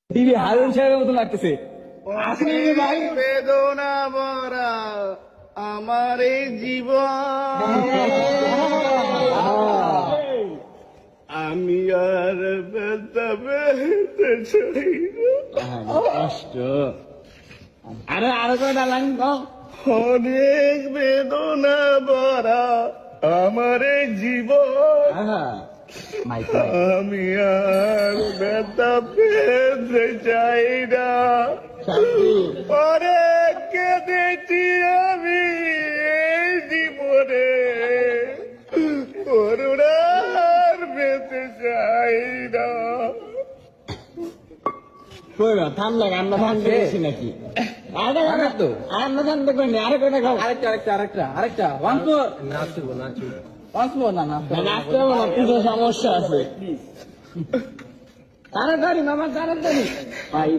TV Harun সাহেবের মতো লাগতেছে। আসলে ভাই বেদনা ভরা আমার এই জীবন, আমি আর ব্যথা পেতে চাই না। কষ্ট। আরো কয়টা লাইন কও। অনেক বেদনা ভরা আমার এই জীবন, আমি আর ব্যথা পেতে চাই না। অনেক কেঁদেছি আমি এই জীবনে, করুণার পেতে চাই না। ঠান্ডা আমরা ঠান্ডা বেশি নাকি? আমরা ঠান্ডা করিনি। আরো কয়টা খাও। আরেকটা ওয়ান ফোর না নাচতে হবে না, কিছু সমস্যা আছে। তাড়াতাড়ি মামা তাড়াতাড়ি ভাই